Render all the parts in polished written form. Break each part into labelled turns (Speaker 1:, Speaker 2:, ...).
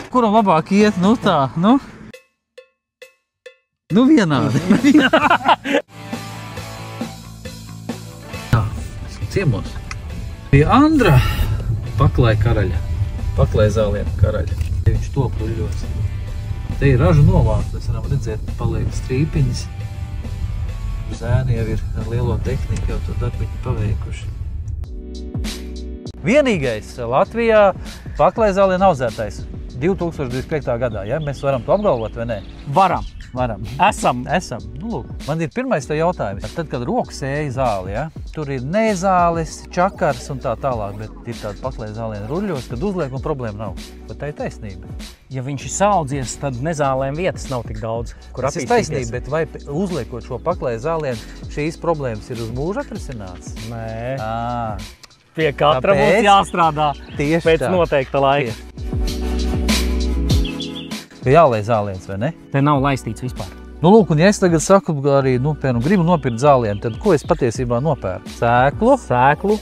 Speaker 1: Kuram labāk iet? Nu tā, nu? Nu vienādi. Jā, esmu ciemos. Pie Andra paklai karaļa. Paklai zālienu karaļa. Viņš top ruļļos. Te ir ražu novākt, mēs varam redzēt, paliek strīpiņas. Zēni jau ir ar lielo tehniku, jau to darbiņu paveikuši. Vienīgais Latvijā paklai zālienu audzētais 2025. gadā, ja? Mēs varam to apgalvot, vai ne?
Speaker 2: Varam.
Speaker 1: Esam. Nu, lūk, man ir pirmais tev jautājums. Tad, kad roku sēja zāli, ja? Tur ir nezāles, čakars un tā tālāk, bet ir tāda paklai zālienu ruļļos, kad uzliek un problēma nav. Bet tā ir taisnība.
Speaker 2: Ja viņš ir saudzies, tad nezālēm vietas nav tik daudz, kur
Speaker 1: attīstīties. Tas ir taisnība, bet vai uzliekot šo paklai zālienu, šīs problēmas ir uz mūžu atrisināts?
Speaker 2: Nē. Pie katra mums jāstrādā pēc noteikta laika.
Speaker 1: Jālai zāliens, vai ne?
Speaker 2: Te nav laistīts vispār.
Speaker 1: Nu, lūk, un ja es tagad saku arī, piemēram, gribu nopirkt zālienu, tad ko es patiesībā nopērku?
Speaker 2: Sēklu,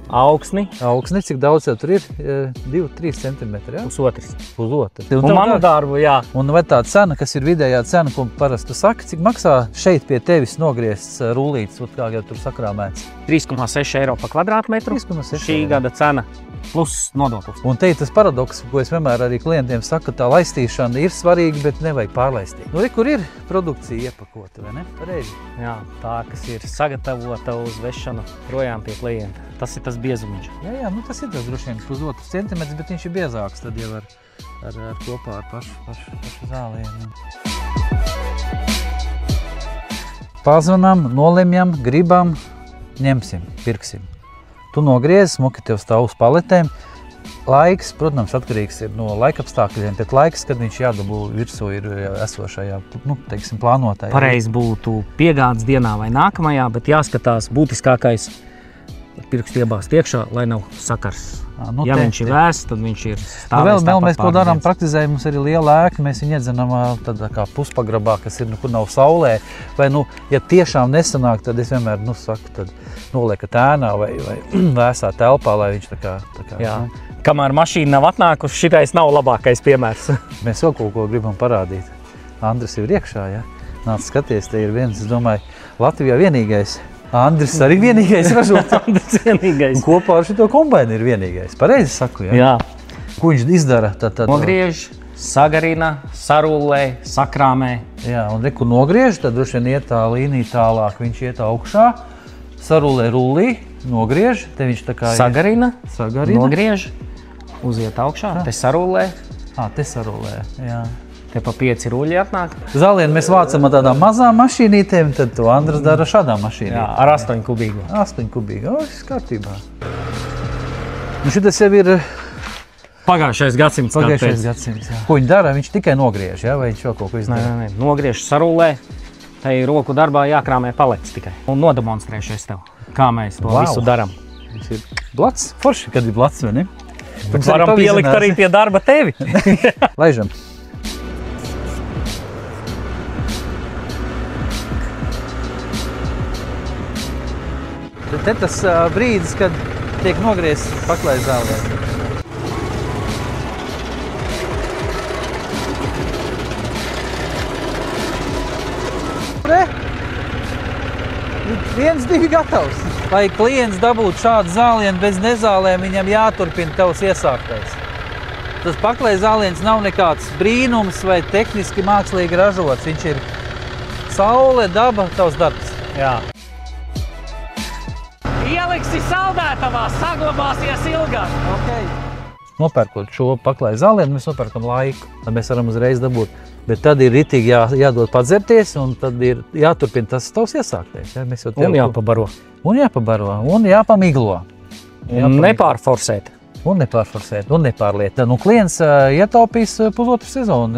Speaker 2: augsni.
Speaker 1: Augsni, cik daudz jau tur ir? 2-3 centimetri, jā?
Speaker 2: Pusotrs.
Speaker 1: Un
Speaker 2: manu darbu, jā.
Speaker 1: Un vai tā cena, kas ir vidējā cena, ko parasti tu saki, cik maksā šeit pie tevis nogriezts rullītis, kā jau tur sakrāmēts?
Speaker 2: 3,6 eiro pa kvadrātmetru. Šī gada cena plus nodoklis.
Speaker 1: Un te ir tas paradoks, ko es vienmēr arī klientiem saku, ka tā laistīšana ir svarīga, bet nevajag pārlaistīt. Nu, kur ir produkcija iepakota, vai ne? Pareizi.
Speaker 2: Jā, tā, kas ir sagatavota uz vešanu projām pie klienta. Tas ir tas biezumiņš.
Speaker 1: Jā, nu tas ir tas droši vien pusotrs centimetrs, bet viņš ir biezāks tad jau ar kopā ar pašu zālienu. Pazvanam, nolemjam, gribam, ņemsim, pirksim. Tu nogriezi, smuki tev stāv uz paletēm. Laiks, protams, atkarīgs ir no laikapstākļiem, bet laiks, kad viņš jādabū virsū ir esošajā, teiksim, plānotajā.
Speaker 2: Pareizi būtu piegādes dienā vai nākamajā, bet jāskatās būtiskākais pirkstu iebāzt iekšā, lai nav sakars. Ja viņš ir vēsts, tad viņš ir stāvēs
Speaker 1: vēl mēs ko darām, praktizējam, mums ir liela ēka, mēs viņu iedzenam tādā kā puspagrabā, kas ir, kur nav saulē, vai, ja tiešām nesanāk, tad es vienmēr, saku, tad noliekat ēnā vai vēsā telpā, lai viņš tā kā.
Speaker 2: Jā. Kamēr mašīna nav atnākusi, šitais nav labākais piemērs.
Speaker 1: Mēs vēl kaut ko gribam parādīt. Andris ir iekšā, ja? Nāc skaties, te ir viens, es domāju, Latvijā vienīgais. Andris arī vienīgais ražotājs.
Speaker 2: Andris vienīgais.
Speaker 1: Un kopā ar šito kombainu ir vienīgais. Pareizi saku, ja?
Speaker 2: Jā.
Speaker 1: Ko viņš izdara?
Speaker 2: Nogriež, sagarina, sarullē, sakrāmē.
Speaker 1: Jā, un kur nogriež, tad droši vien iet tā līnija tālāk. Viņš iet augšā, sarullē rullī, nogriež. Te viņš tā kā
Speaker 2: sagarina, nogriež, uziet augšā, te sarullē.
Speaker 1: Te sarullē, jā.
Speaker 2: Te pa 5 ruļļi atnāk.
Speaker 1: Zālienu mēs vācam ar tādām mazām mašīnītēm, tad to Andras dara šādām mašīnītēm.
Speaker 2: Jā, ar 8 kubīgu.
Speaker 1: 8 kubīgu, viss kārtībā. Un šitas jau ir
Speaker 2: pagājušais gadsimts.
Speaker 1: Jā. Ko viņi dara? Viņš tikai nogriež, ja? Vai viņš vēl kaut ko izdara?
Speaker 2: Nē. Nogriež, sarullē. Te ir roku darbā jākrāmē palets tikai. Un nodemonstrēšu es tev, kā mēs to visu daram.
Speaker 1: Viņš ir blats, forši, kad ir blats, vai ne?
Speaker 2: Varam pielikt arī pie darba tevi.
Speaker 1: Laižam. Te tas brīdis, kad tiek nogriezts paklai zālienu. Viens, divi gatavs. Lai klients dabūtu šādu zālienu bez nezālēm, viņam jāturpina tavs iesāktais. Tas paklai zāliens nav nekāds brīnums vai tehniski mākslīgi ražots. Viņš ir saule, daba, tavs darbs.
Speaker 2: Jā. Ieliksi saldētavā, saglabāsies ilgāk.
Speaker 1: Okay. Nopērkot šo paklai zālienu, mēs nopērkam laiku, lai mēs varam uzreiz dabūt. Bet tad ir ritīgi jādod padzerties, un tad ir jāturpina tas tavs iesāktais. Ja?
Speaker 2: Un jāpabaro.
Speaker 1: Un jāpabaro, un jāpamiglo.
Speaker 2: Un nepārforsēt.
Speaker 1: Un nepārforsēt, un nepārliet. Nu, klients ietaupīs pusotru sezonu. Ja?